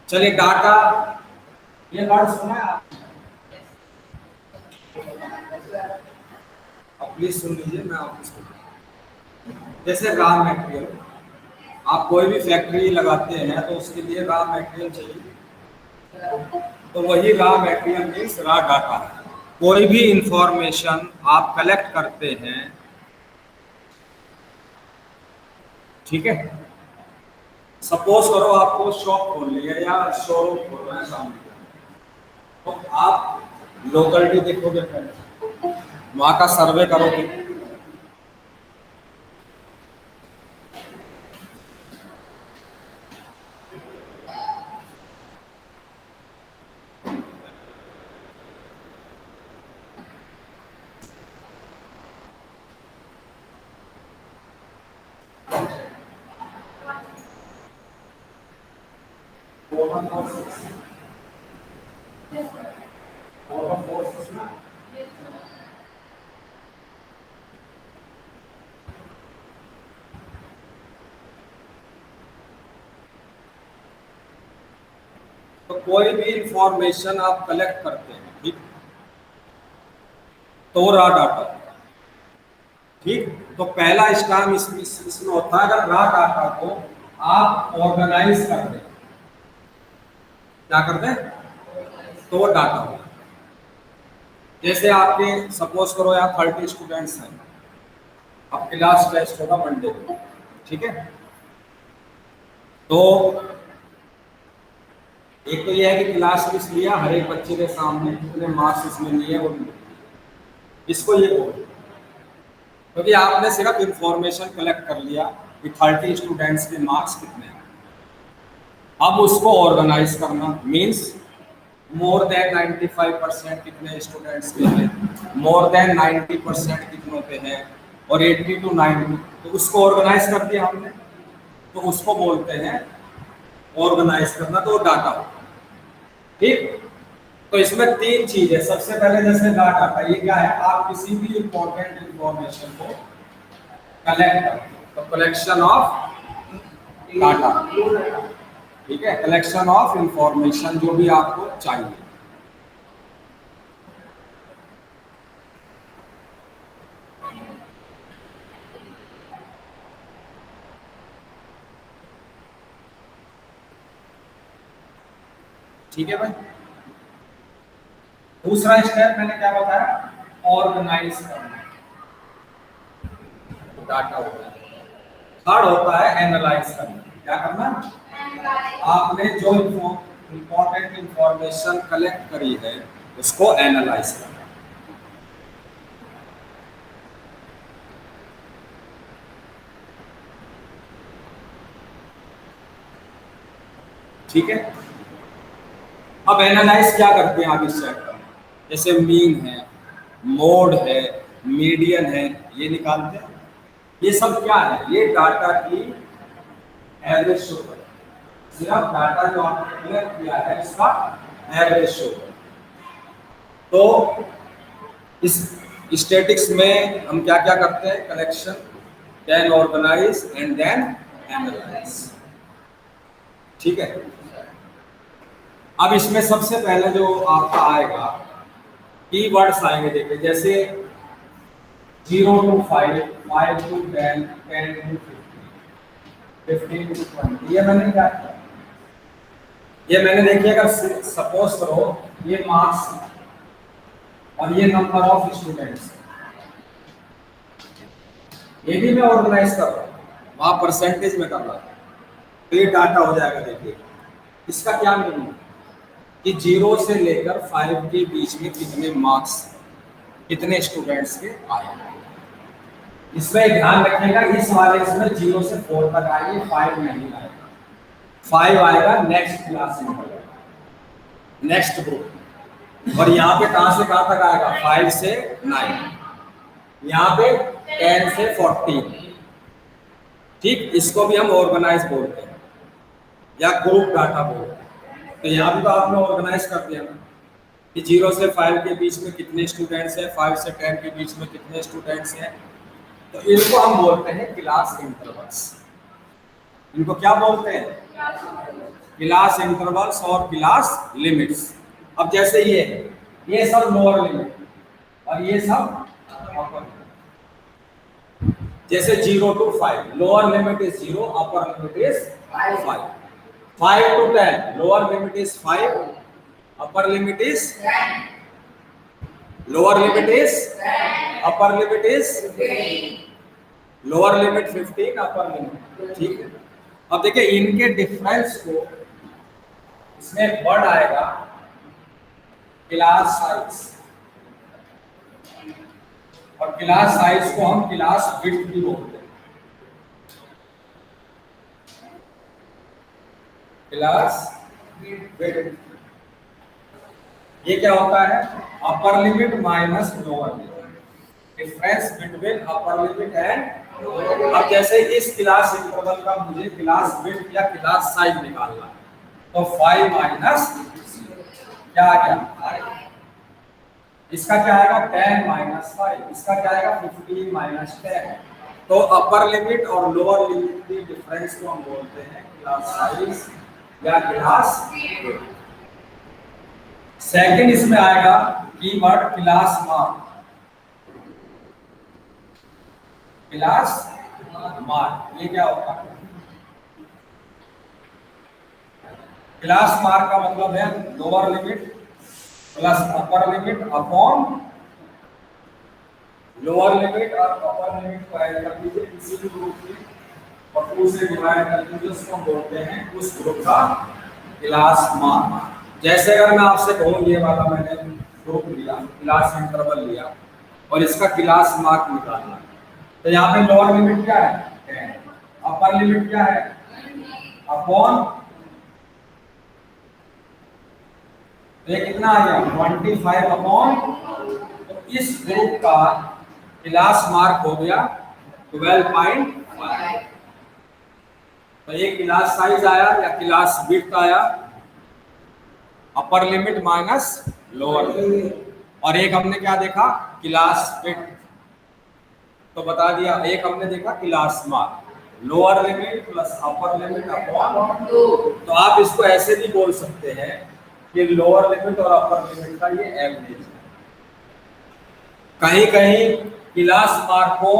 चलिए डाटा, ये वर्ड सुना है आप? अब प्लीज सुन लीजिए, मैं आपको सुन। जैसे रॉ मटेरियल, आप कोई भी फैक्ट्री लगाते हैं तो उसके लिए रॉ मटेरियल चाहिए, तो वही raw material means raw data है। कोई भी इंफॉर्मेशन आप कलेक्ट करते हैं, ठीक है, सपोज करो आपको शॉप खोल लिया या शोरूम खोलना है सामने, तो आप लोकेलिटी देखोगे, पहले वहां का सर्वे करोगे, तो कोई भी इंफॉर्मेशन आप कलेक्ट करते हैं, ठीक, तो रॉ डाटा, ठीक। तो पहला स्टेप इसमें होता है, अगर रॉ डाटा को आप ऑर्गेनाइज कर दें, क्या कर दें, तो वो डाटा होगा। जैसे आपके सपोज करो यहाँ 30 स्टूडेंट्स हैं, अब क्लास टेस्ट होगा मंडे को, ठीक है, तो एक तो यह है कि क्लास टेस्ट लिया, हर एक बच्चे के सामने कितने मार्क्स इसमें लिए, और इसको ये बोलो, क्योंकि आपने सिर्फ इंफॉर्मेशन कलेक्ट कर लिया कि 30 स्टूडेंट्स के मार्क्स कितने हैं। अब उसको ऑर्गेनाइज करना मींस मोर देन 95% कितने स्टूडेंट्स के हैं, मोर देन 90% कितनों के हैं, और 80 to 90, तो उसको ऑर्गेनाइज कर दिया हमने, तो उसको बोलते हैं ऑर्गेनाइज करना, तो डाटा, ठीक। तो इसमें तीन चीज है। सबसे पहले जैसे डाटा का ये क्या है, आप किसी भी इंपॉर्टेंट इंफॉर्मेशन को कलेक्ट करते हैं, तो कलेक्शन ऑफ डाटा, ठीक है, कलेक्शन ऑफ इंफॉर्मेशन जो भी आपको चाहिए। ठीक है भाई। दूसरा स्टेप मैंने क्या बताया, ऑर्गेनाइज करना, डाटा होता है। थर्ड होता है एनालाइज करना, क्या करना, आपने जो इंपॉर्टेंट इंफॉर्मेशन कलेक्ट करी है उसको एनालाइज करना। ठीक है, अब एनालाइज क्या करते हैं आप इस चैप्टर में, जैसे मीन है, मोड है, मीडियन है, ये निकालते हैं। ये सब क्या है, ये डाटा की एवरेज शो करता है, सिर्फ डाटा जो आपने कलेक्ट किया है इसका एवरेज शो करता है। तो इस स्टैटिक्स में हम क्या क्या करते हैं, collection, then organise and then analyse, ठीक है। अब इसमें सबसे पहले जो आपका आएगा, कीवर्ड्स आएंगे, देखिए जैसे 0 to 5, 5 to 10, 10 to 15, 15 to 20, ये मैंने क्या किया, ये मैंने देखिए अगर सपोज करो ये मार्क्स और ये नंबर ऑफ स्टूडेंट्स, ये भी मैं ऑर्गेनाइज कर रहा हूँ, वहां परसेंटेज में कर रहा हूँ, तो ये डाटा हो जाएगा। देखिए इसका क्या मीनिंग है कि 0 से लेकर 5 के बीच में कितने मार्क्स, कितने स्टूडेंट्स के आए। इसमें ध्यान रखिएगा, इस वाले इसमें 0 से 4 तक आएंगे, 5 नहीं आएगा, 5 आएगा नेक्स्ट क्लास में, नेक्स्ट ग्रुप। और यहाँ पे कहां से कहां तक आएगा, 5 से 9, यहाँ पे 10 से 14, ठीक, इसको भी हम ऑर्गेनाइज बोलते हैं या ग्रुप डाटा बोलते हैं। तो यहाँ भी तो आपने ऑर्गेनाइज कर दिया ना कि 0 से 5 के बीच में कितने स्टूडेंट्स हैं, 5 से 10 के बीच में कितने स्टूडेंट्स हैं। तो इनको हम बोलते हैं क्लास इंटरवल्स। इनको क्या बोलते हैं? क्लास इंटरवल्स और क्लास लिमिट्स। अब जैसे ये सब लोअर लिमिट और ये सब अपर लिमिट। जैसे 0 to 5 lower limit is 0, upper limit is 5। 5 to 10 lower limit is 5, upper limit is lower limit is upper limit is lower limit 15, upper limit. ठीक है, अब देखिए इनके डिफरेंस को, इसमें एक वर्ड आएगा क्लास साइज, और क्लास साइज को हम क्लास विड्थ भी बोलते हैं। क्लास विड्थ ये क्या होता है? Upper limit minus lower limit, difference between upper limit and. अब जैसे इस क्लास इंटरवल का मुझे क्लास विड्थ या क्लास साइज निकालना है, तो 5 माइनस क्या आ गया? इसका क्या आएगा? 10 माइनस 5। इसका क्या आएगा? 15 माइनस 10। तो अपर लिमिट और लोअर लिमिट की डिफरेंस को हम बोलते हैं क्लास साइज या क्लास विड्थ। सेकंड इसमें आएगा keyword class mark. Class mark ये क्या होता है? क्लास मार्क का मतलब है lower limit plus upper limit upon lower limit और अपर लिमिट को ऐड कर दीजिए किसी भी ग्रुप की और 2 से डिवाइड कर दीजिए, उसको हम बोलते हैं उस ग्रुप का क्लास मार्क। जैसे अगर मैं आपसे कहूँ ये वाला मैंने ग्रुप लिया, क्लास इंटरवल लिया और इसका क्लास मार्क निकालना, तो यहाँ पे लोअर लिमिट क्या है? 10, अपर लिमिट क्या है? अपॉन, तो ये कितना आ गया? 25 अपॉन। तो इस ग्रुप का क्लास मार्क हो गया 12.5। तो ये क्लास साइज आया या क्लास विड्थ आया, upper limit minus lower limit. और एक हमने क्या देखा? Class width. तो बता दिया, एक हमने देखा class mark, lower limit plus upper limit upon. तो आप इसको ऐसे भी बोल सकते हैं कि लोअर लिमिट और अपर लिमिट का ये एवरेज है। कहीं कहीं क्लास मार्क को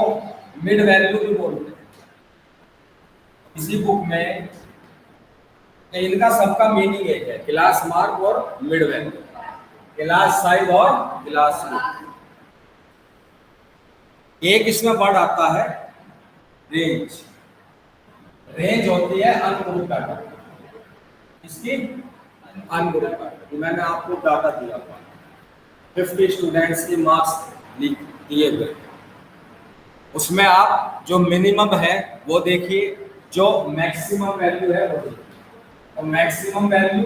मिड वैल्यू भी बोलते हैं इसी बुक में। इनका सबका मीनिंग एक है, क्लास मार्क और मिड वैल्यू, क्लास साइज और क्लास विड्थ। एक इसमें वर्ड आता है रेंज। रेंज होती है अनग्रुप डाटा, इसकी अनग्रुप डाटा। मैंने आपको डाटा दिया था 50 स्टूडेंट्स की मार्क्स दिए गए, उसमें आप जो मिनिमम है वो देखिए, जो मैक्सिमम वैल्यू है वो देखिए। तो maximum value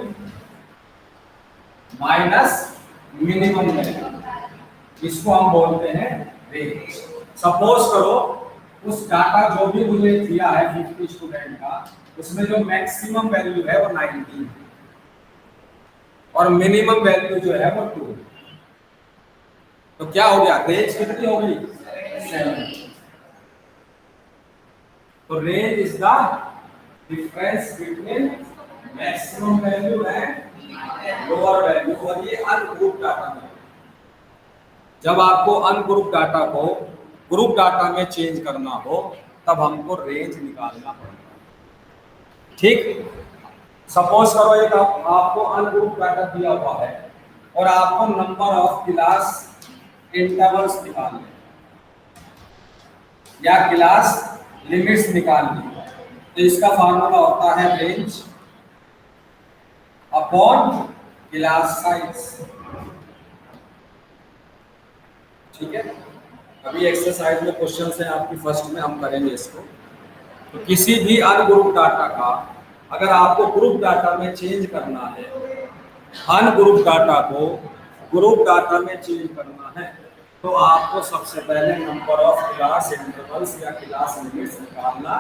minus minimum value, इसको हम बोलते हैं रेंज। सपोज करो उस डाटा जो भी मुझे दिया है 50 स्टूडेंट का, उसमें जो मैक्सिमम वैल्यू है वो 19 और मिनिमम वैल्यू जो है वो 2। तो क्या हो गया? रेंज कितनी हो गई? 7। तो range is the difference between maximum value and lower value. और ये अनग्रुप डाटा में, जब आपको अनग्रुप डाटा को ग्रुप डाटा में चेंज करना हो तब हमको रेंज निकालना पड़ेगा। ठीक, सपोज करो एक आपको अनग्रुप डाटा दिया हुआ है और आपको नंबर ऑफ क्लास इंटरवल्स निकालने या क्लास लिमिट्स निकालनी, तो इसका फार्मूला होता है रेंज अपॉन क्लास साइज। ठीक है, अभी एक्सरसाइज में क्वेश्चन है आपकी फर्स्ट में, हम करेंगे इसको। तो किसी भी अनग्रुप डाटा का अगर आपको ग्रुप डाटा में चेंज करना है, अनग्रुप डाटा को ग्रुप डाटा में चेंज करना है, तो आपको सबसे पहले नंबर ऑफ क्लास इंटरवल्स या क्लास लिमिट्स निकालना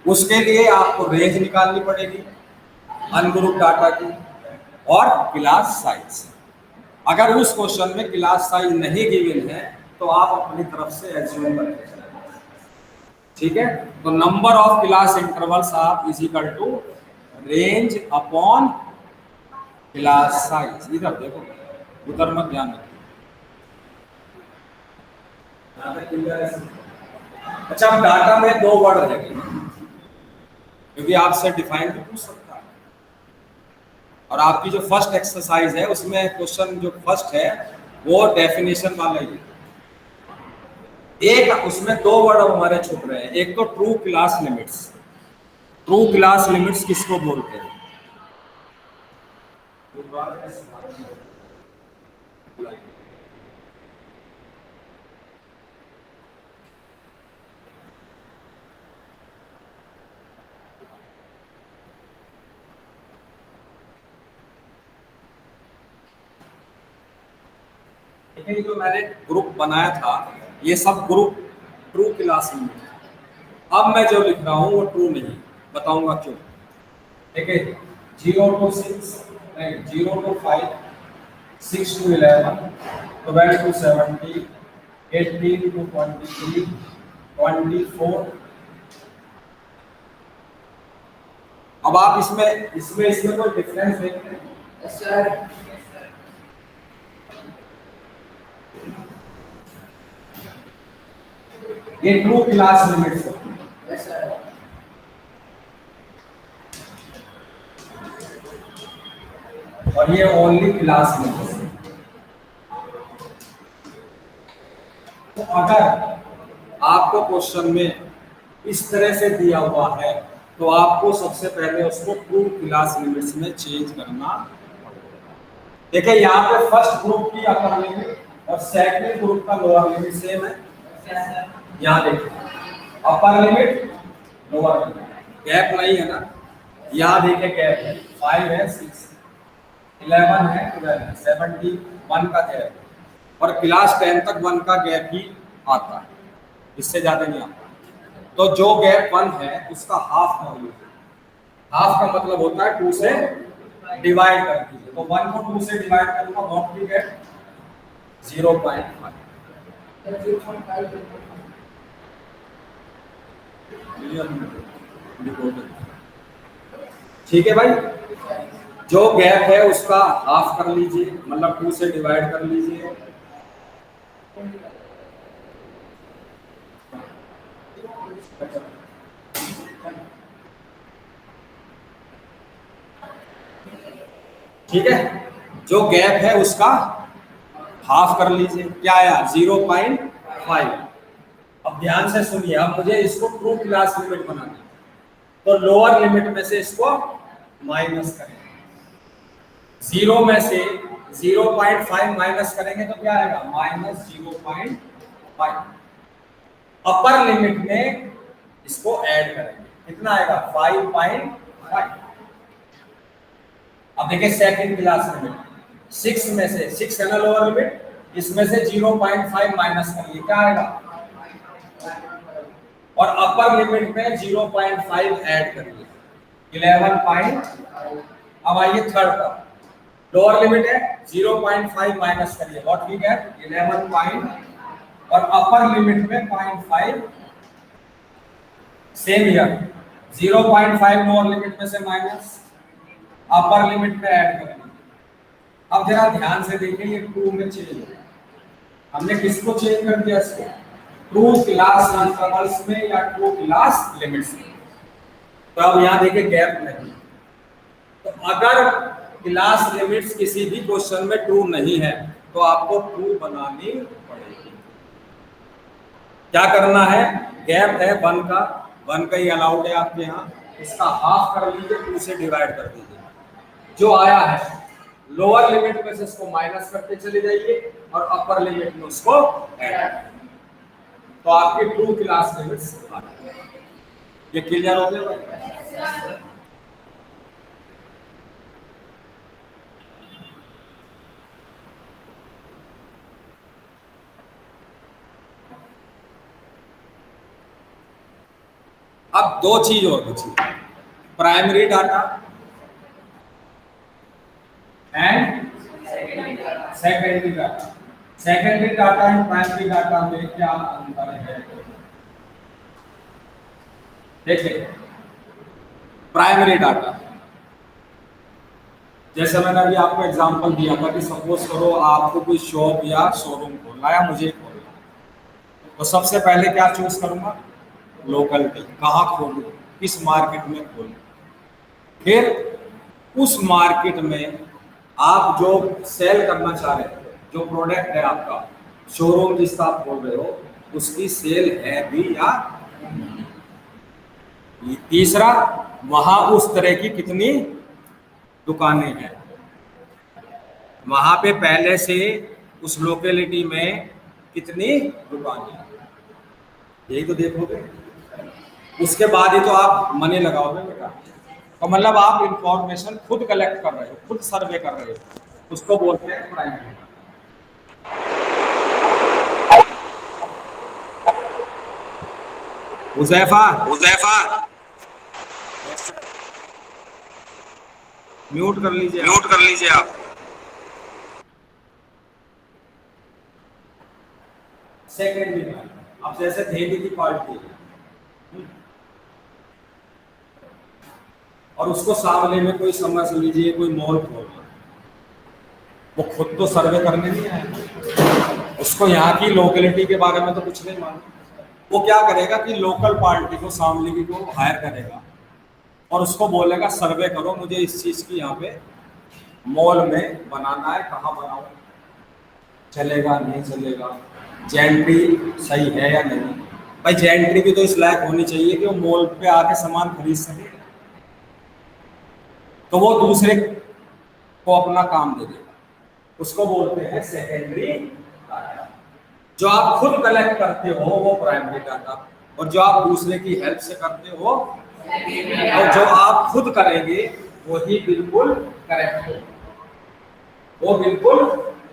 उसके लिए आपको रेंज निकालनी पड़ेगी अनग्रुप डाटा की और क्लास साइज। अगर उस क्वेश्चन में क्लास साइज नहीं गिवन है तो आप अपनी तरफ से एज्यूम करके चलें। ठीक है, तो नंबर ऑफ क्लास इंटरवल्स आप is equal to range upon class size. इधर देखो, उधर मत ध्यान रखो। अच्छा, अब डाटा में दो वर्ड रहेंगे क्योंकि आपसे डिफाइन भी पूछ सकता है। और आपकी जो फर्स्ट एक्सरसाइज है उसमें क्वेश्चन जो फर्स्ट है वो डेफिनेशन वाला ही है। एक उसमें दो वर्ड हमारे छुप रहे हैं, एक तो true class limits. True class limits किसको बोलते हैं? लेकिन जो मैंने ग्रुप बनाया था ये सब ग्रुप ट्रू क्लास लिमिट है। अब मैं जो लिख रहा हूँ वो ट्रू नहीं, बताऊंगा क्यों। ठीक है, 0 to 6 नहीं, 0 to 5, 6 to 11, 12 to 17, 18 to 23, 24। अब आप इसमें इसमें इसमें कोई डिफरेंस देखते हैं? Yes sir. ये ट्रू क्लास लिमिट्स होती है। Yes sir. और ये ओनली क्लास लिमिट्स। तो अगर आपको क्वेश्चन में इस तरह से दिया हुआ है तो आपको सबसे पहले उसको ट्रू क्लास लिमिट्स में चेंज करना। देखिए यहाँ पे फर्स्ट ग्रुप की अपर लिमिट और सेकंड ग्रुप का लोअर लिमिट सेम है। यहाँ देखिए upper limit lower limit, gap नहीं है ना। यहाँ देखिए गैप है, 5 है, 6, 11 है, 12 है, 71 का गैप है। और क्लास 10 तक 1 का गैप ही आता है, इससे ज्यादा नहीं आता। तो जो गैप 1 है उसका हाफ का वैल्यू, हाफ का मतलब होता है 2 से डिवाइड कर दीजिए। तो 1 को 2 से डिवाइड करूंगा, व्हाट विल गेट 0.5। ठीक है भाई, जो गैप है उसका हाफ कर लीजिए, मतलब 2 से डिवाइड कर लीजिए। ठीक है, जो गैप है उसका हाफ कर लीजिए, क्या आया 0.5। अब ध्यान से सुनिए, अब मुझे इसको ट्रू क्लास लिमिट बनाना है तो लोअर लिमिट में से इसको माइनस करेंगे। 0 में से 0.5 माइनस करेंगे तो क्या आएगा -0.5। अपर लिमिट में इसको ऐड करेंगे, कितना आएगा 5.5। अब देखिए सेकंड क्लास लिमिट, 6 में से 6 है ना लोअर लिमिट, इसमें से 0.5 माइनस करिए, क्या आएगा। और अपर लिमिट में 0.5 ऐड करिए, 11. अब आइए थर्ड का, लोअर लिमिट है 0.5 माइनस करिए, व्हाट वी गेट 11. और अपर लिमिट में 0.5 सेम ईयर, 0.5 लोअर लिमिट में से माइनस, अपर लिमिट में ऐड करेंगे। अब जरा ध्यान से देखिए, ये ट्रू में चेंज हो, हमने किसको चेंज कर दिया इसको, ट्रू क्लास इंटरवल्स में या ट्रू क्लास लिमिट्स में। तो अब यहाँ देखिए गैप नहीं, तो अगर क्लास लिमिट्स किसी भी क्वेश्चन में ट्रू नहीं है तो आपको ट्रू बनानी पड़ेगी। क्या करना है, गैप है 1 का, 1 का ही अलाउड है आपके यहाँ, इसका हाफ कर लीजिए, 2 से डिवाइड कर दीजिए। जो आया है लोअर लिमिट में से इसको माइनस करते चले जाइए और अपर लिमिट में उसको ऐड, तो आपकी ट्रू क्लास लिमिट्स आ गई। ये क्लियर हो गया भाई? अब दो चीज और बची, primary data and secondary data. Secondary data and primary data में क्या अंतर है? देखिए, प्राइमरी डाटा, जैसे मैंने अभी आपको एग्जांपल दिया था कि सपोज करो आपको कोई शॉप या शोरूम खोलना है, मुझे खोलना है, तो सबसे पहले क्या चूज करूंगा? लोकलिटी, कहाँ खोलूं, किस मार्केट में खोलूं। फिर उस मार्केट में आप जो सेल करना चाह रहे हो, जो प्रोडक्ट है आपका, शोरूम जिसका आप खोल रहे हो, उसकी सेल है भी या नहीं। तीसरा, वहां उस तरह की कितनी दुकानें हैं, वहां पे पहले से उस लोकेलिटी में कितनी दुकानें हैं, यही तो देखोगे। उसके बाद ही तो आप मनी लगाओगे बेटा। तो मतलब आप इंफॉर्मेशन खुद कलेक्ट कर रहे हो, खुद सर्वे कर रहे हो, उसको बोलते हैं प्राइमरी। हुजैफा, हुजैफा म्यूट कर लीजिए, म्यूट कर लीजिए आप। सेकेंडरी, अब जैसे धेली की पार्टी है और उसको सामने में कोई, समझ लीजिए कोई मॉल खोल रहा है, वो खुद तो सर्वे करने नहीं आएगा, उसको यहाँ की लोकेलिटी के बारे में तो कुछ नहीं मालूम। वो क्या करेगा कि लोकल पार्टी को, सामने को हायर करेगा और उसको बोलेगा सर्वे करो, मुझे इस चीज की यहाँ पे मॉल में बनाना है, कहाँ बनाओ, चलेगा नहीं चलेगा, जेंट्री सही है या नहीं। भाई जेंट्री भी तो इस लायक होनी चाहिए कि वो मॉल पे आके सामान खरीद सके, तो वो दूसरे को अपना काम दे देगा, उसको बोलते हैं सेकेंडरी डाटा। जो आप खुद कलेक्ट करते हो वो प्राइमरी डाटा, और जो आप दूसरे की हेल्प से करते हो, और जो आप खुद करेंगे वही बिल्कुल करेक्ट होगा, वो बिल्कुल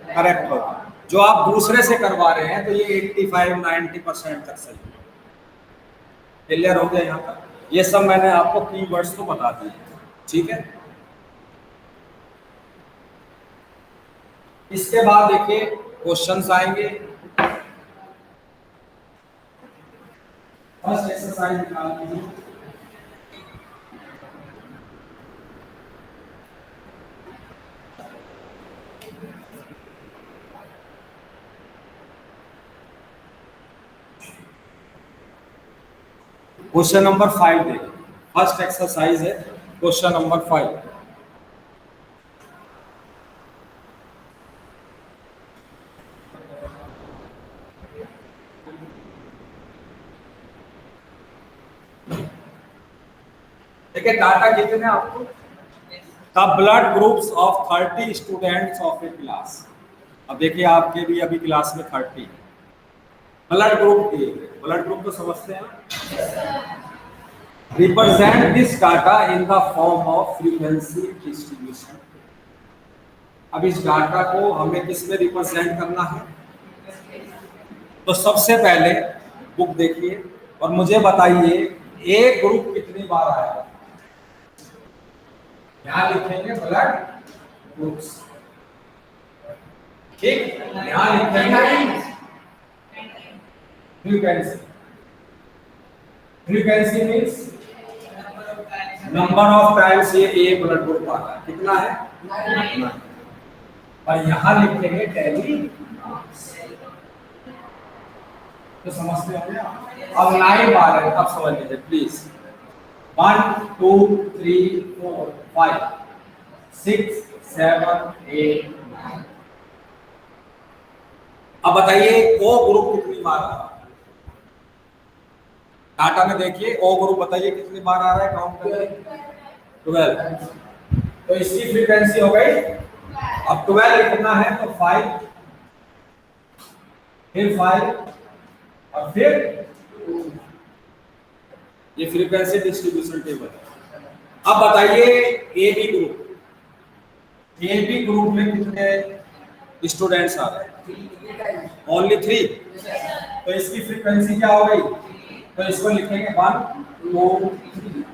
करेक्ट होगा। जो आप दूसरे से करवा रहे हैं तो ये 85-90% तक सही है। क्लियर हो गया यहाँ तक? ये सब मैंने आपको कीवर्ड्स तो बता दिए, ठीक है। इसके बाद देखिए क्वेश्चंस आएंगे। फर्स्ट एक्सरसाइज निकाल लीजिए। क्वेश्चन नंबर 5 देखिए, फर्स्ट एक्सरसाइज है क्वेश्चन नंबर 5। देखिए डाटा कितने आपको, the blood groups of 30 students of A class. अब देखिए आपके भी अभी क्लास में 30 ब्लड ग्रुप दिए, ब्लड ग्रुप तो समझते हैं। Represent this data in the form of frequency distribution. अब इस डाटा को हमें किस में रिप्रेजेंट करना है? तो सबसे पहले बुक देखिए और मुझे बताइए ए ग्रुप कितनी बार आया। यहां लिखेंगे ब्लड ग्रुप्स, ठीक। यहां लिखेंगे frequency, frequency means number of times ये ए ब्लड ग्रुप आता है, कितना है? और यहां लिखेंगे टेली, तो समझते हो। अब 9 बार है, अब समझ लीजिए प्लीज। 1 2 3 4 5 6 7 8 9। अब बताइए ओ ग्रुप कितनी बार आ रहा है डाटा में? देखिए ओ ग्रुप बताइए कितनी बार आ रहा है, काउंट करिए। 12। तो इसकी फ्रीक्वेंसी हो गई। अब 12 लिखना है तो 5, फिर 5 और फिर ये फ्रीक्वेंसी डिस्ट्रीब्यूशन टेबल है। अब बताइए A B group, A B group में कितने स्टूडेंट्स आ रहे हैं? ओनली 3। तो इसकी फ्रीक्वेंसी क्या हो गई? तो इसको लिखेंगे 1 2 3।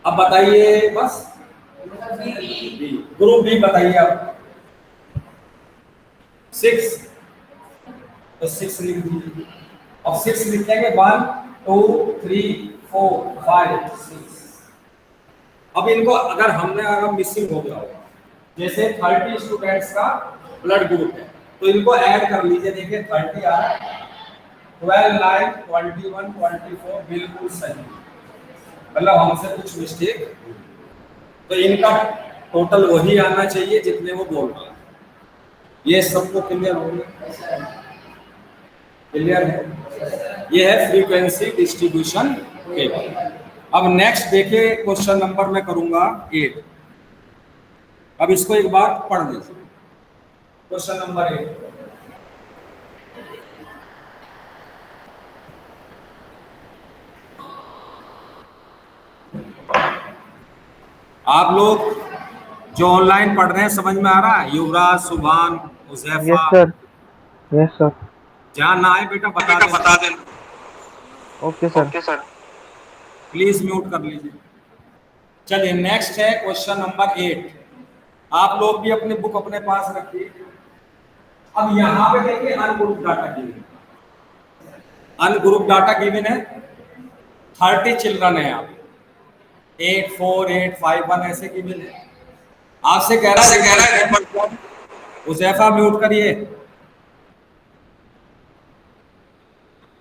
अब बताइए बस बी, ग्रुप बी बताइए अब 6, तो 6 लिख दीजिए। अब 6 लिखेंगे 1 2 3 4 5 6। अब इनको अगर अगर मिसिंग हो गया होगा, जैसे 30 स्टूडेंट्स का ब्लड ग्रुप है, तो इनको ऐड कर लीजिए। देखिए 30 आ रहा है, 12 9 21 24 बिल्कुल सही, मतलब हमसे कुछ मिस्टेक, तो इनका टोटल वही आना चाहिए जितने वो बोल रहा है। ये सबको क्लियर हो गया? क्लियर है? ये है फ्रीक्वेंसी डिस्ट्रीब्यूशन टेबल। अब नेक्स्ट देखिए क्वेश्चन नंबर मैं करूंगा 8। अब इसको एक बार पढ़ लीजिए। क्वेश्चन नंबर 8, आप लोग जो ऑनलाइन पढ़ रहे हैं समझ में आ रहा है? युवराज, सुभान, yes Uzaifa, sir. Yes sir. जहाँ ना आए बेटा बता देना। Okay sir. प्लीज म्यूट कर लीजिए। चलिए नेक्स्ट है क्वेश्चन नंबर 8। आप लोग भी अपनी बुक अपने पास रखिए। अब यहाँ पे देखिए ungroup data given, ungroup data given है। 30 चिल्ड्रन है, यहाँ पे 8 4 8 5 1 ऐसे गिवन है। आपसे कह रहा है उजैफा म्यूट करिए।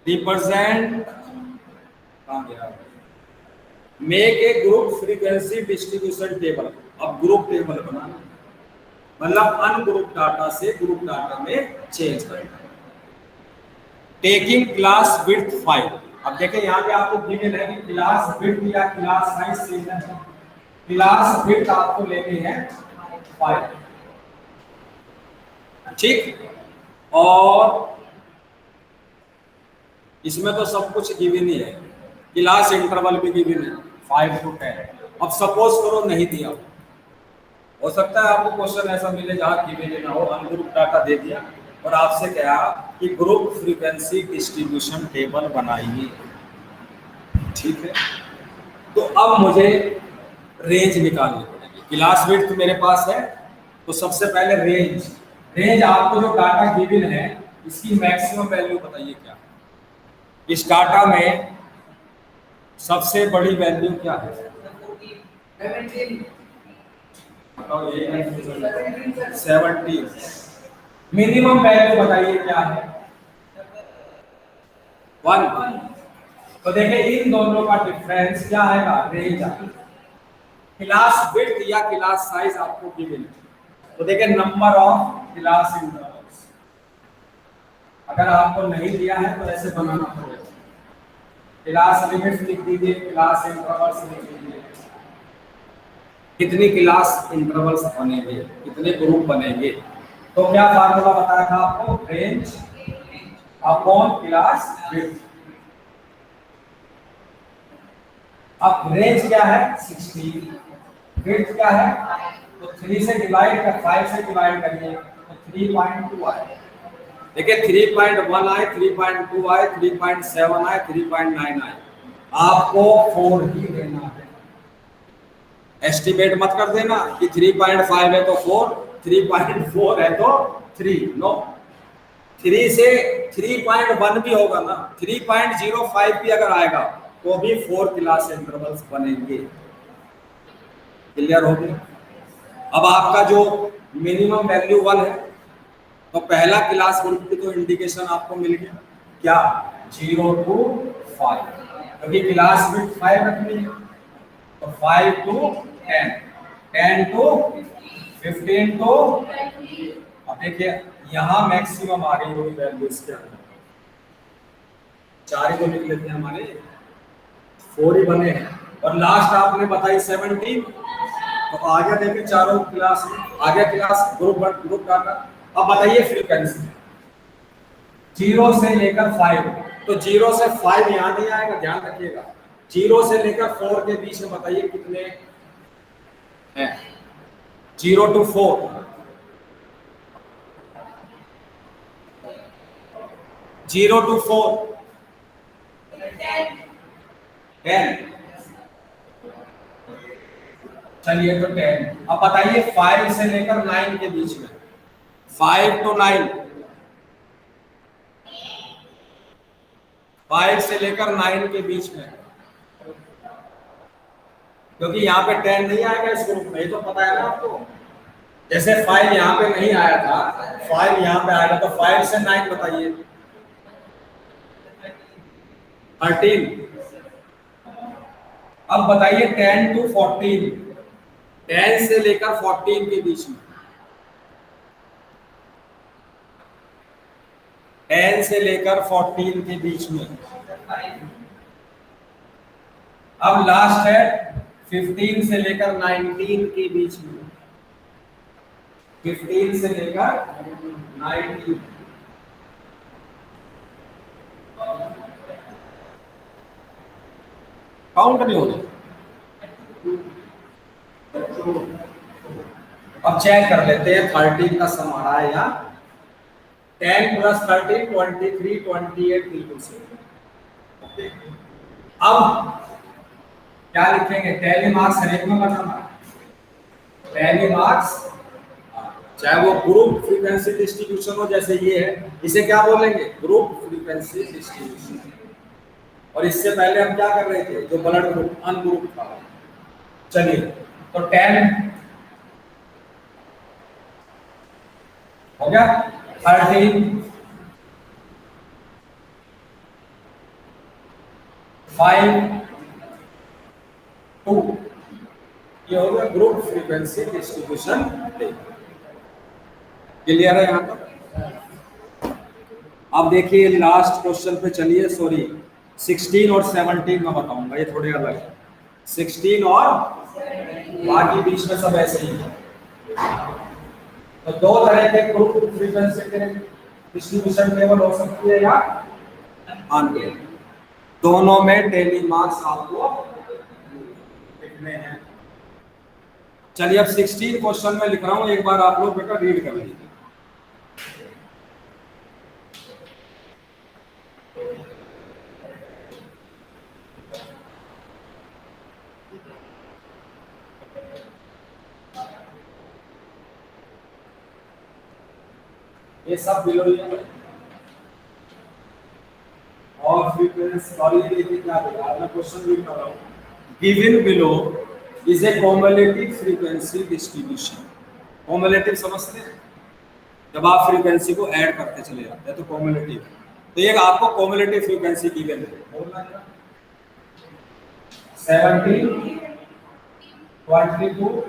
Represent make a group frequency distribution table. अब ग्रुप टेबल बनाना, मतलब अनग्रुप डाटा से ग्रुप डाटा में चेंज करना। Taking class width 5। अब देखिए यहाँ पे आपको गिवन है कि क्लास विड्थ या क्लास साइज सेम है। क्लास विड्थ आपको लेनी है 5, ठीक। और इसमें तो सब कुछ गिवन ही है, क्लास इंटरवल भी गिवन है 5 to 10। अब सपोज करो नहीं दिया, हो सकता है आपको क्वेश्चन ऐसा मिले जहाँ गिवन ना हो, अनग्रुप डाटा दे दिया और आपसे कहा कि ग्रुप फ्रीक्वेंसी डिस्ट्रीब्यूशन टेबल बनाइए, ठीक है। तो अब मुझे रेंज निकालनी पड़ेगी। क्लास विड्थ मेरे पास है, तो सबसे पहले रेंज, रेंज आपको जो डाटा गिवन है इसकी मैक्सिमम वैल्यू बताइए क्या है। इस डाटा में सबसे बड़ी वैल्यू क्या है? 17। मिनिमम वैल्यू बताइए क्या है? 1। तो देखिए इन दोनों का डिफरेंस क्या आएगा? रेंज आएगा। क्लास विड्थ या क्लास साइज आपको गिवन है, तो देखिए नंबर ऑफ क्लास इंटरवल्स। अगर आपको नहीं दिया है तो ऐसे बनाना पड़ेगा। क्लास लिमिट्स लिख दीजिए, क्लास इंटरवल्स लिख दीजिए, कितनी क्लास इंटरवल्स बनेंगे, कितने ग्रुप बनेंगे। तो क्या फार्मूला बताया था आपको? Range upon class width. अब रेंज क्या है? 16। विड्थ क्या है? तो 3 से डिवाइड कर 5 से डिवाइड करिए तो 3.2 आए। देखिए 3.1 आए, 3.2 आए, 3.7 आए, 3.9 आए। आपको 4 ही देना है। एस्टिमेट मत कर देना कि 3.5 है तो 4, 3.4 है तो 3। नो, 3 से 3.1 भी होगा ना, 3.05 भी अगर आएगा तो भी 4 क्लास इंटरवल्स बनेंगे। क्लियर हो गया? अब आपका जो मिनिमम वैल्यू 1 है, तो पहला क्लास ग्रुप की तो इंडिकेशन आपको मिल गया क्या? 0 to 5, क्योंकि क्लास विड्थ 5 रखनी है, तो 5 to 10, 10 to 15 to, अब देखिए यहाँ मैक्सिमम आ रही होगी वैल्यू इसके अंदर। 4 ही तो लिख लेते हैं, हमारे 4 ही बने हैं, और लास्ट आपने बताई 17, तो आ गया देखिए चारों क्लास में आ गया क्लास ग्रुप डाटा। अब बताइए फ्रीक्वेंसी 0 से लेकर 5, तो 0 से 5 यहाँ नहीं आएगा, ध्यान रखिएगा। 0 से लेकर 4 के बीच में बताइए कितने हैं? 0 to 4, 0 to 4 10। चलिए तो 10। अब बताइए 5 से लेकर 9 के बीच में, 5 to 9, 5 से लेकर 9 के बीच में, क्योंकि यहाँ पे 10 नहीं आएगा इस ग्रुप में, ये तो पता है ना आपको। जैसे 5 यहाँ पे नहीं आया था, 5 यहाँ पे आएगा, तो 5 से 9 बताइए, 13। अब बताइए 10 to 14, 10 से लेकर 14 के बीच में, 10 से लेकर 14 के बीच में। अब लास्ट है 15 से लेकर 19 के बीच में, 15 से लेकर 19। काउंट नहीं होते। अब चेक कर लेते हैं 13 का सम आ रहा है यहाँ, 10 + 13 23 28 बिल्कुल सही। अब क्या लिखेंगे, टैली मार्क्स हर एक में बनाना, टैली मार्क्स, चाहे वो ग्रुप फ्रीक्वेंसी डिस्ट्रीब्यूशन हो, जैसे ये है, इसे क्या बोलेंगे, ग्रुप फ्रीक्वेंसी डिस्ट्रीब्यूशन। और इससे पहले हम क्या कर रहे थे, जो ब्लड ग्रुप अनग्रुप था। चलिए तो 10 हो गया, 13, 5, 2, ये हो गया ग्रुप फ्रीक्वेंसी डिस्ट्रीब्यूशन। क्लियर है यहाँ तक। अब देखिए लास्ट क्वेश्चन पे चलिए, सॉरी 16 और 17 में बताऊंगा, ये थोड़े अलग है। 16 और बाकी बीच में सब ऐसे ही है। तो दो तरह के ग्रुप फ्रीक्वेंसी के डिस्ट्रीब्यूशन टेबल हो सकती है या अनग्रुप, दोनों में डेली मार्क्स आपको लिखने हैं। चलिए अब 16 क्वेश्चन में लिख रहा हूं, एक बार आप लोग बेटा रीड कर लीजिए। ये सब बिलो ही है। और फ्रीक्वेंसी, सॉरी देखिए क्या बोला मैं, क्वेश्चन रीड कर रहा हूं। Given below is a cumulative frequency distribution. Cumulative समझते हैं, जब आप फ्रीक्वेंसी को ऐड करते चले जाते हैं तो कॉम्युलेटिव। तो ये आपको कॉम्युलेटिव फ्रीक्वेंसी गिवन है, बोलना है 17, 22,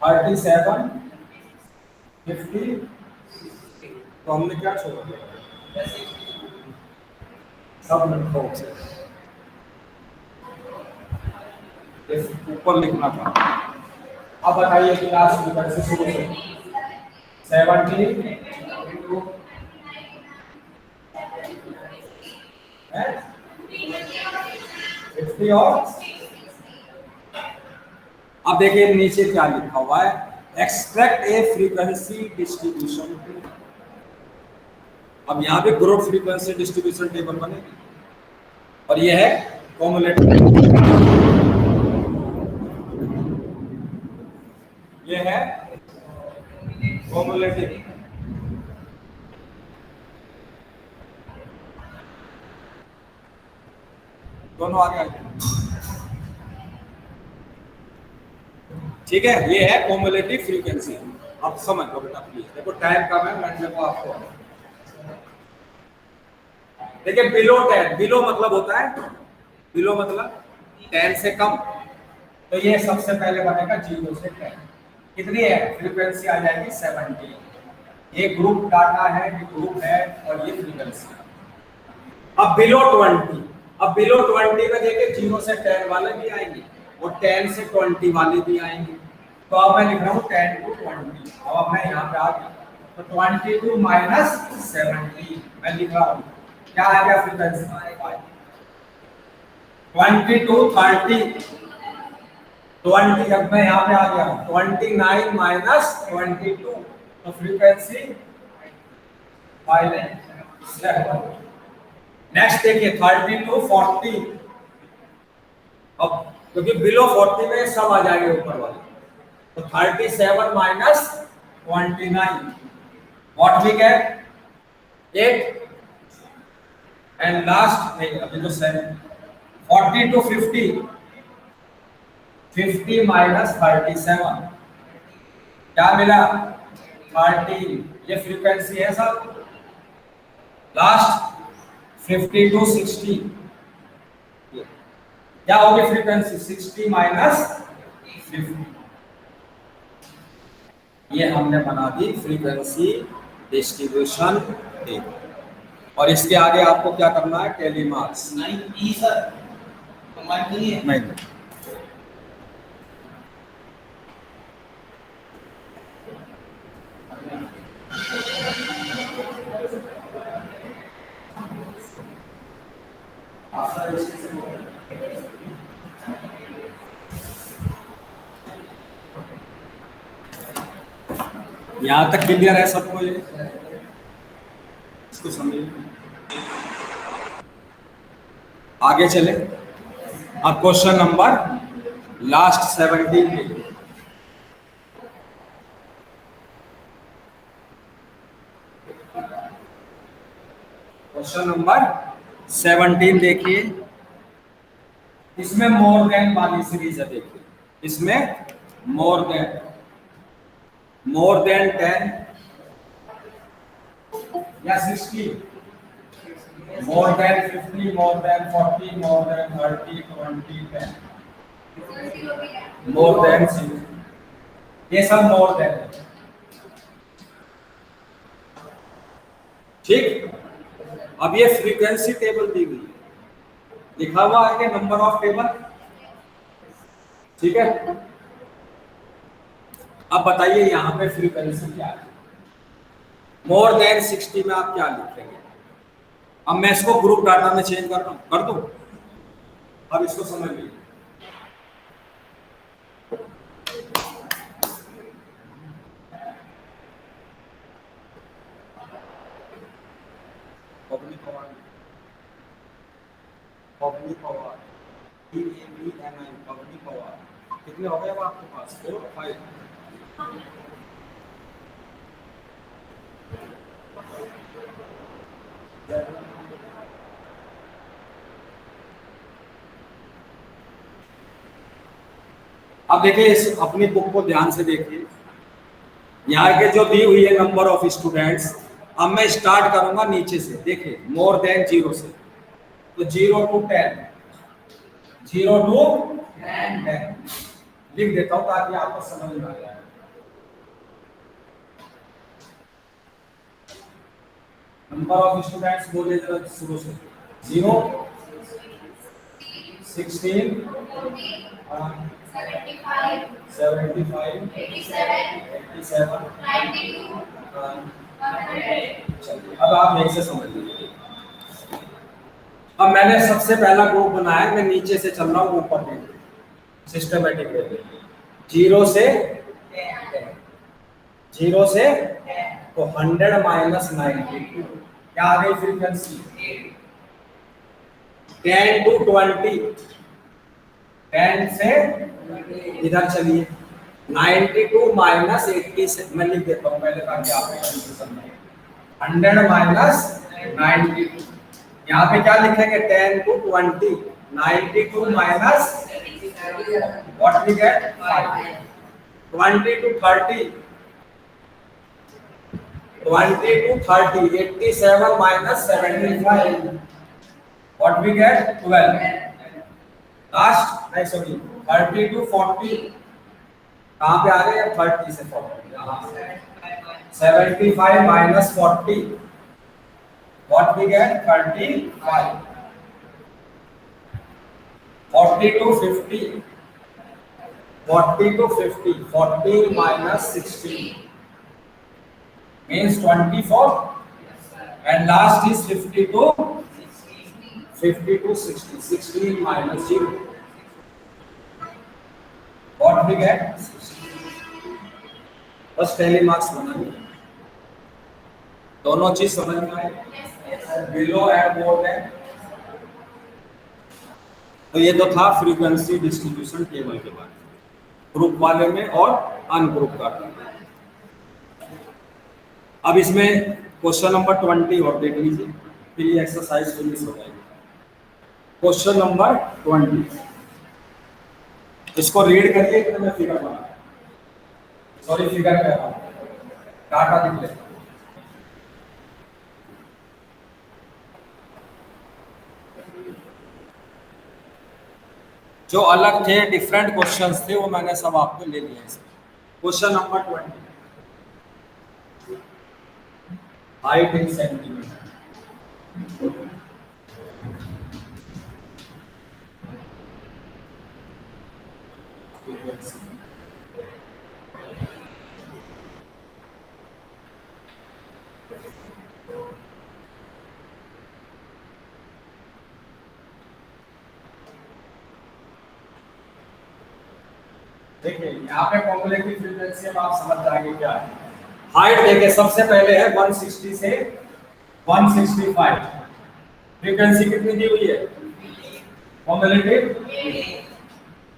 37, 50। तो हमने क्या छोड़ा, सब नंबर से ऊपर लिखना था। अब बताइए क्लास नंबर से शुरू से 17 है, 50 और अब देखिए नीचे क्या लिखा हुआ है, एक्सट्रैक्ट ए फ्रीक्वेंसी डिस्ट्रीब्यूशन। अब यहाँ पे ग्रुप फ्रीक्वेंसी डिस्ट्रीब्यूशन टेबल बनेगी और ये है कॉम्युलेटिव, ये है कॉम्युलेटिव। दोनों आगे ठीक है, ये है कॉम्युलेटिव फ्रीक्वेंसी। अब समझ लो बेटा प्लीज, देखो टाइम कम है, मैं देखो आपको देखिए बिलो 10, बिलो मतलब होता है, बिलो मतलब 10 से कम। तो ये सबसे पहले बनेगा 0 से 10, कितनी है फ्रीक्वेंसी आ जाएगी 70। ये ग्रुप डाटा है, ये ग्रुप है और ये फ्रीक्वेंसी। अब बिलो 20, अब बिलो 20 में देखिए 0 से 10 वाले भी आएंगे और 10 से 20 वाले भी आएंगे। तो अब मैं लिख रहा हूँ 10 to 20। अब मैं यहाँ पे आ गया, तो 22 माइनस 70 मैं लिख रहा हूँ, क्या आ गया फ्रीक्वेंसी 22, 30, 20। जब मैं यहाँ पे आ गया 29 माइनस 22, तो फ्रीक्वेंसी 5 है। नेक्स्ट देखिए 30 to 40। अब क्योंकि बिलो 40 में सब आ जाएंगे ऊपर वाले, तो 37 minus 29 what we get 8 and last नहीं अभी तो 7। 40 to 50, 50 माइनस 37 क्या मिला 13। ये फ्रीक्वेंसी है सब। लास्ट 50 to 60 क्या होगी फ्रीक्वेंसी 60 माइनस 50। ये हमने बना दी फ्रीक्वेंसी डिस्ट्रीब्यूशन टेबल। और इसके आगे आपको क्या करना है टेली मार्क्स। नहीं सर कमांड नहीं है। नहीं यहां तक क्लियर है सबको ये, इसको समझिए। आगे चले। अब क्वेश्चन नंबर लास्ट 17 पे। क्वेश्चन नंबर 17 देखिए। इसमें मोर देन वाली सीरीज है। देखिए इसमें मोर देन 10 या 60, more than 50, more than 40, more than 30, 20, 10, more than 6, ये सब मोर देन। ठीक। अब ये फ्रीक्वेंसी टेबल दी हुई है, लिखा हुआ है कि नंबर ऑफ टेबल। ठीक है। अब बताइए यहां पे फ्रीक्वेंसी क्या है। मोर देन 60 में आप क्या लिखेंगे। अब मैं इसको ग्रुप डाटा में चेंज कर दूं। अब इसको समझ लीजिए। पब्लिक पावर पब्लिक पावर कितने हो गए अब आपके पास 4 5। अब देखिए इस अपनी बुक को ध्यान से देखिए। यहाँ के जो दी हुई है नंबर ऑफ स्टूडेंट्स। अब मैं स्टार्ट करूंगा नीचे से। देखिए मोर देन 0 से, तो 0 to 10, 0 to 10 लिख देता हूं ताकि आपको समझ में आ जाए। नंबर ऑफ स्टूडेंट्स बोले जरा शुरू से। 0 16 75 87 चलिए अब आप मेरे से समझ लीजिए। अब मैंने सबसे पहला ग्रुप बनाया, मैं नीचे से चल रहा हूँ ऊपर में सिस्टमेटिक वे में। 0 से तो 100 माइनस 92 क्या आ गई फ्रीक्वेंसी 10 to 20, 10 से इधर चलिए 92 माइनस 80 मैं लिख देता हूँ पहले ताकि आपको कंफ्यूजन नहीं। 100 माइनस 92 यहाँ पे क्या लिखेंगे 10 to 20, 92 minus what we get 5, 20 to 30, 20 to 30, 87 minus 75 what we get 12। Last नहीं सॉरी 30 to 40 कहाँ पे आ रहे हैं 30 से 40 यहाँ 75 minus 40 what we get 35। 40 to 50, 40 to 50, 40 minus 16 means 24 and last is 50 to 60, 16 minus 0 what we get बस टेली मार्क्स बनाइए। दोनों चीज समझ में आए, बिलो एंड मोर देन। तो ये तो था फ्रीक्वेंसी डिस्ट्रीब्यूशन टेबल के बारे में, ग्रुप वाले में और अनग्रुप का। अब इसमें क्वेश्चन नंबर 20 और देख लीजिए, फिर ये एक्सरसाइज फिनिश हो जाएगी। क्वेश्चन नंबर 20, इसको रीड करिए कि मैं फिगर बना, सॉरी फिगर कह रहा हूँ, डाटा लिख लेते हैं। जो अलग थे, डिफरेंट क्वेश्चंस थे, वो मैंने सब आपको ले लिया इसमें। Question number 20, height in centimetre. देखिए यहाँ पे कॉम्प्लेक्स फ्रीक्वेंसी अब आप समझ जाएंगे क्या है। हाइट देखिए सबसे पहले है 160 से 165, फ्रीक्वेंसी कितनी दी हुई है कॉम्प्लेक्स।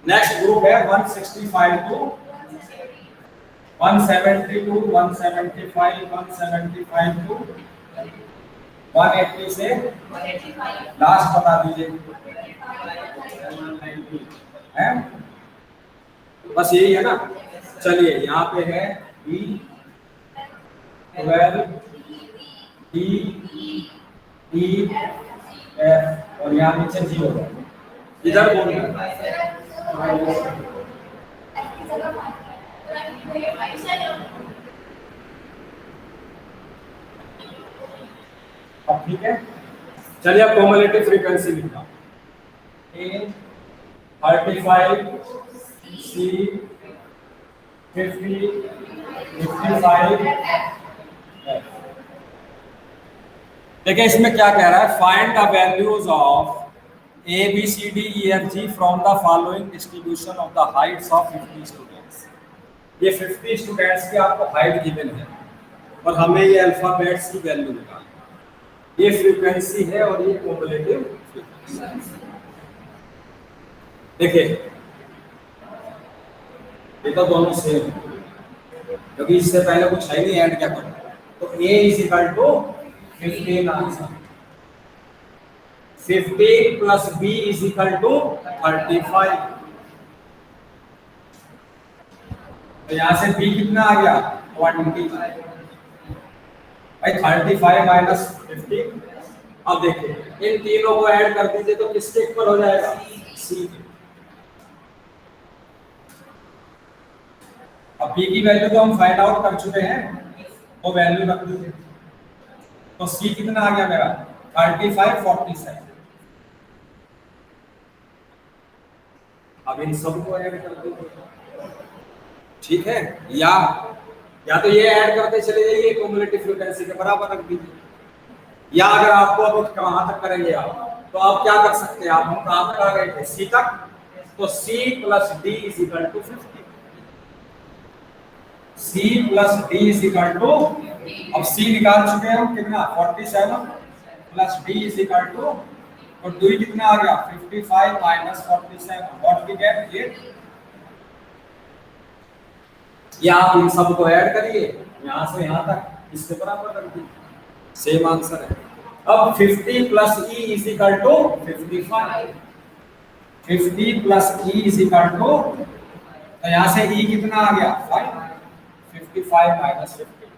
नेक्स्ट ग्रुप है 165 टू 170 टू 175, 175 टू 180 से लास्ट बता दीजिए है, बस यही है ना। चलिए यहाँ पे है B12 D E F और यहाँ नीचे 0 है, इधर बोलिए। अब ठीक है, चलिए अब कॉम्युलेटिव फ्रीक्वेंसी लिखा, A 35 C 50 55। देखिए इसमें क्या कह रहा है, find the values of A B C D E F G from the following distribution of the Heights of 50 students. ये 50 स्टूडेंट्स की आपको हाइट गिवन है और हमें ये अल्फाबेट्स की वैल्यू निकालनी। ये फ्रीक्वेंसी है और ये कॉम्युलेटिव फ्रीक्वेंसी। देखिए ये तो दोनों सेम है क्योंकि इससे पहले कुछ है नहीं ऐड क्या करो, तो A is equal to 15 answer, 15 plus B is equal to 35। तो यहाँ से B कितना आ गया 20 भाई, 35 माइनस 15। अब देखिए इन तीनों को ऐड कर दीजिए तो किसके इक्वल हो जाएगा, C के। अब B की वैल्यू तो हम फाइंड आउट कर चुके हैं, वो वैल्यू रख दीजिए। तो C कितना आ गया मेरा 35 47। अब इन सबको ऐड कर दीजिए, ठीक है। या तो ये ऐड करते चले जाइए, कम्युलेटिव फ्रीक्वेंसी के बराबर रख दीजिए, या अगर आपको अब कहाँ तक करेंगे आप, तो आप क्या कर सकते हैं, आप हम कहाँ तक आ गए थे C तक, तो C plus D is equal to 50। C plus D is equal to, अब C निकाल चुके हैं हम कितना 47 plus D is equal to, और 2 कितना आ गया 55 माइनस 47, व्हाट वी गेट 8। या आप इन सब को ऐड करिए यहाँ से यहाँ तक, इसके बराबर रख दीजिए, सेम आंसर है। अब 50 plus E is equal to 55, 50 plus E is equal to, तो यहाँ से E कितना आ गया 5, 55 माइनस 50,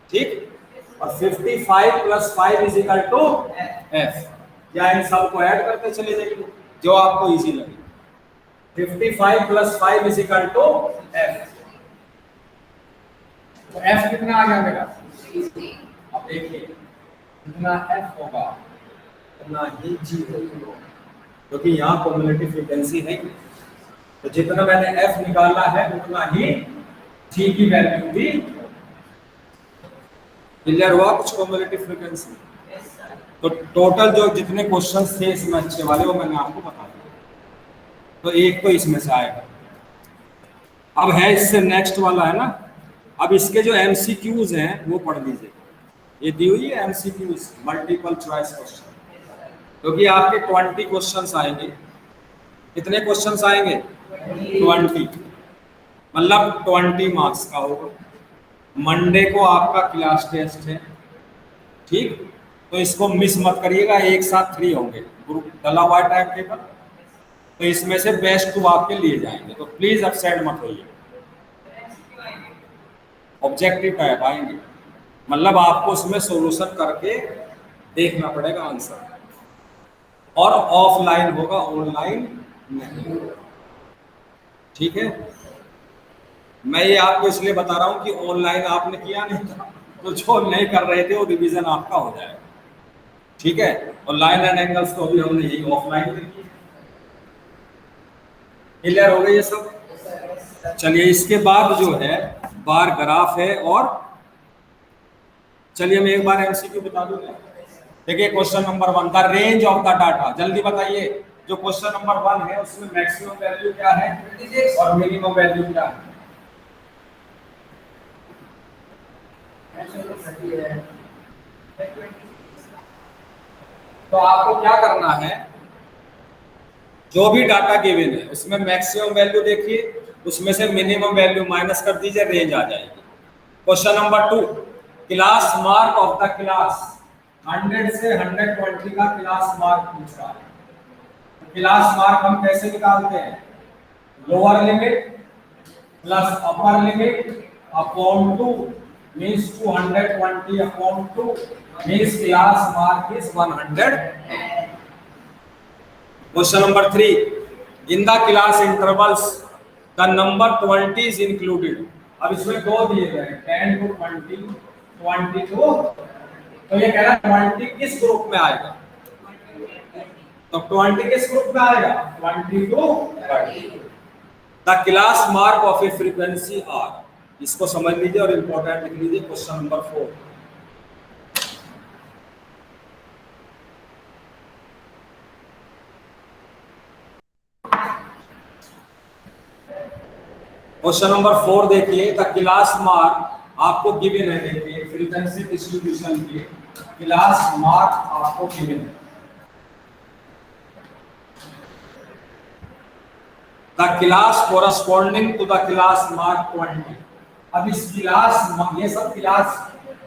ठीक। और 55 plus 5 is equal to F, या इन सब को ऐड करते चले जाइए जो आपको इजी लगे। 55 plus 5 is equal to F, तो F कितना आ गया मेरा, अब देखिए जितना F होगा उतना ही G होगा, क्योंकि यहाँ कम्युलेटिव फ्रीक्वेंसी है, तो जितना मैंने F निकाला है उतना ही G की वैल्यू भी। क्लियर हुआ कुछ कम्युलेटिव फ्रीक्वेंसी? तो टोटल जो जितने क्वेश्चंस थे इसमें अच्छे वाले वो मैंने आपको बता दिया, तो एक तो इसमें से आएगा। अब है इससे नेक्स्ट वाला है ना अब इसके जो एमसीक्यूज हैं वो पढ़ लीजिए। ये दी हुई है एमसीक्यूज, मल्टीपल चॉइस क्वेश्चन, क्योंकि आपके 20 क्वेश्चंस आएंगे। कितने क्वेश्चंस आएंगे? 20, मतलब 20 मार्क्स का होगा। मंडे को आपका क्लास टेस्ट है, ठीक, तो इसको मिस मत करिएगा, एक साथ 3 होंगे, ग्रुप डला हुआ टाइम टेबल, तो इसमें से बेस्ट 2 आपके लिए जाएंगे, तो प्लीज अपसेट मत होइए। ऑब्जेक्टिव टाइप आएंगे, मतलब आपको उसमें सोल्यूशन करके देखना पड़ेगा आंसर, और ऑफलाइन होगा, ऑनलाइन नहीं, ठीक है। मैं ये आपको इसलिए बता रहा हूं कि ऑनलाइन आपने किया नहीं था, तो जो नहीं कर रहे थे वो रिवीजन आपका हो जाएगा, ठीक है। और लाइन एंड एंगल्स तो अभी हमने यही ऑफलाइन में किया। क्लियर हो गई ये सब? चलिए इसके बाद जो है बार ग्राफ है, और चलिए मैं एक बार एमसीक्यू बता दूं। देखिए question number 1, the range of the data, जल्दी बताइए। जो क्वेश्चन नंबर 1 है उसमें मैक्सिमम वैल्यू क्या है और मिनिमम वैल्यू क्या है? तो आपको क्या करना है, जो भी डाटा गिवन है उसमें मैक्सिमम वैल्यू देखिए, उसमें से मिनिमम वैल्यू माइनस कर दीजिए, रेंज आ जाएगी। Question number 2, class mark of the class, 100 से 120 का क्लास मार्क पूछ रहा है। क्लास मार्क हम कैसे निकालते हैं? Lower limit plus upper limit upon 2 means 220 upon 2 means class mark is 100. Question number 3, in the class intervals the number 20 is included. अब इसमें 2 दिए गए हैं, 10 to 20, 20 to, तो ये कह रहा है 20 किस ग्रुप में आएगा? तो 20 किस ग्रुप में आएगा? 20 to 30. The class mark of a frequency R, इसको समझ लीजिए और इंपॉर्टेंट लिख लीजिए। क्वेश्चन नंबर 4, क्वेश्चन नंबर 4 देखिए, द क्लास मार्क आपको गिवन है, देखिए फ्रीक्वेंसी डिस्ट्रीब्यूशन के क्लास मार्क आपको गिवन है। The class corresponding to the class mark 20। अब इस क्लास, ये सब क्लास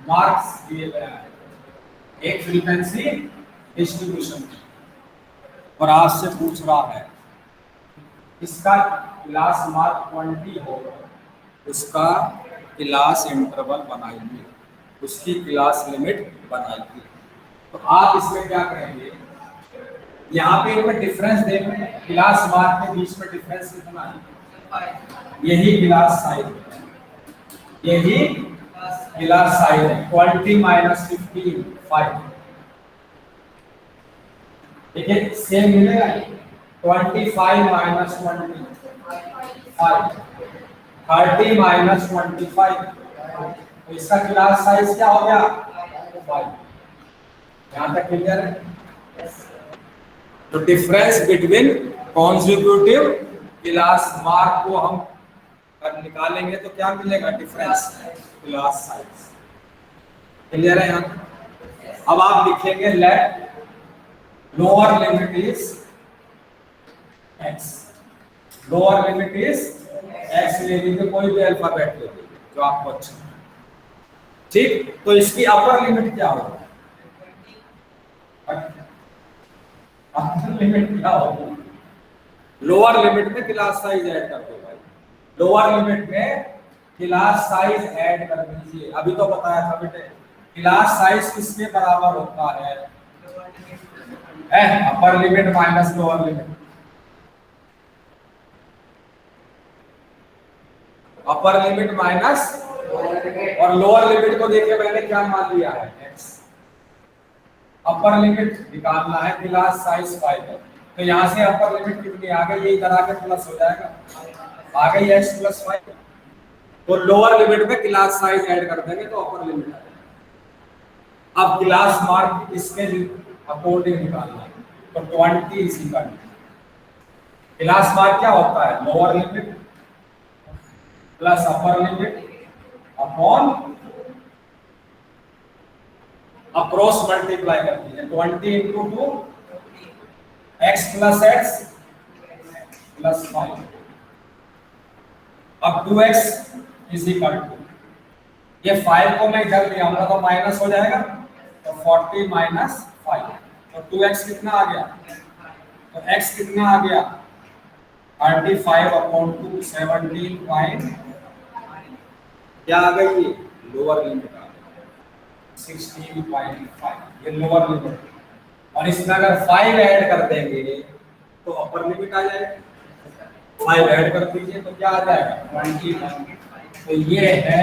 मार्क्स दिए गए हैं एक फ्रीक्वेंसी डिस्ट्रीब्यूशन, और आज से पूछ रहा है इसका क्लास मार्क 20 होगा, उसका क्लास इंटरवल बनाइए, उसकी क्लास लिमिट बनाइए। तो आप इसमें क्या करेंगे, यहाँ पे इनमें डिफरेंस देख रहे हैं, क्लास मार्क के बीच में डिफरेंस कितना है? यही क्लास साइज है, यही क्लास साइज है, 20 माइनस 15 5, ठीक है। सेम मिलेगा 25 माइनस 20 5, 30 माइनस 25, तो इसका क्लास साइज क्या हो गया? 5। यहाँ तक क्लियर है? तो difference between consecutive class mark को हम निकालेंगे तो क्या मिलेगा? Difference class size. क्लियर है यहाँ तक? अब आप लिखेंगे let lower limit is x, lower limit is x ले लीजिए, कोई भी अल्फाबेट ले लीजिए जो आपको अच्छा, ठीक। तो इसकी अपर लिमिट क्या होगी? अपर लिमिट क्या होगी? लोअर लिमिट में क्लास साइज ऐड कर दो भाई, लोअर लिमिट में क्लास साइज ऐड कर दीजिए। अभी तो बताया था बेटे, क्लास साइज किसके बराबर होता है? Upper limit minus lower limit. Upper limit minus, और लोअर लिमिट को देखिए मैंने क्या मान लिया है? x। अपर लिमिट निकालना है, क्लास साइज 5 है, तो यहाँ से अपर लिमिट कितनी आ गई? ये इधर आके प्लस हो जाएगा, आ गई x प्लस 5। तो लोअर लिमिट में क्लास साइज ऐड कर देंगे तो अपर लिमिट आ जाएगा। अब क्लास मार्क इसके अकॉर्डिंग निकालना है, तो 20 इसी का क्लास मार्क क्या होता है? Lower limit plus upper limit upon across multiply करती है 20 into 2 x plus x plus 5। अब 2x इज इक्वल टू, ये 5 को मैं इधर ले आऊंगा तो माइनस हो जाएगा, तो 40 माइनस 5, तो 2x कितना आ गया, तो x कितना आ गया 35 अपॉन 2 17 क्या आ गई, ये लोअर लिमिट आ गई 16.5, ये लोअर लिमिट। और इसमें अगर 5 ऐड कर देंगे तो अपर लिमिट आ जाएगी, 5 ऐड कर दीजिए तो क्या आ जाएगा 21। तो ये है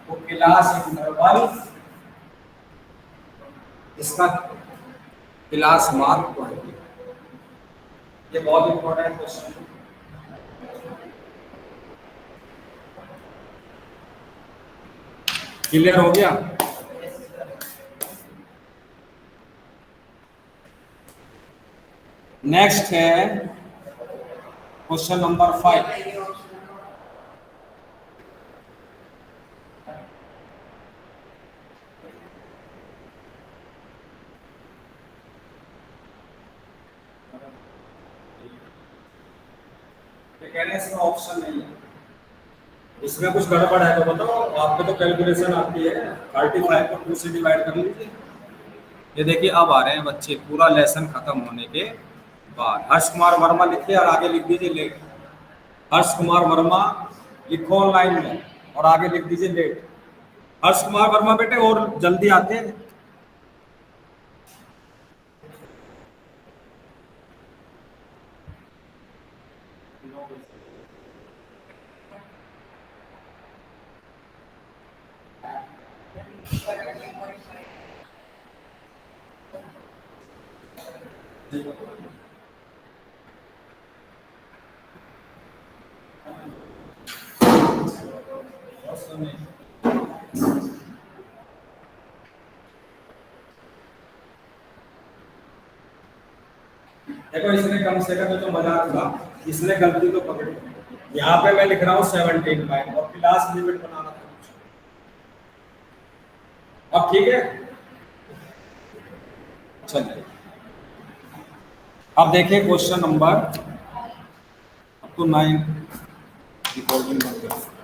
वो क्लास इंटरवल, इसका क्लास मार्क 20। ये बहुत इंपॉर्टेंट क्वेश्चन है। क्लियर हो गया? नेक्स्ट है क्वेश्चन नंबर 5। इसमें ऑप्शन नहीं है, इसमें कुछ गड़बड़ है तो बताओ। आपको तो कैलकुलेशन आती है, 35 को 2 से डिवाइड कर लीजिए। ये देखिए अब आ रहे हैं बच्चे पूरा लेसन खत्म होने के बाद। हर्ष कुमार वर्मा लिखिए और आगे लिख दीजिए लेट। हर्ष कुमार वर्मा लिखो ऑनलाइन में और आगे लिख दीजिए लेट। हर्ष कुमार वर्मा बेटे और जल्दी आते हैं। देखो इसने कम से कम तो मजाक था, इसने गलती तो पकड़ी। यहाँ पे मैं लिख रहा हूँ 17 पॉइंट और क्लास लिमिट बनाना था। अब ठीक है, चलिए अब देखिए क्वेश्चन नंबर, अब तो 9 रिकॉर्डिंग बंद कर।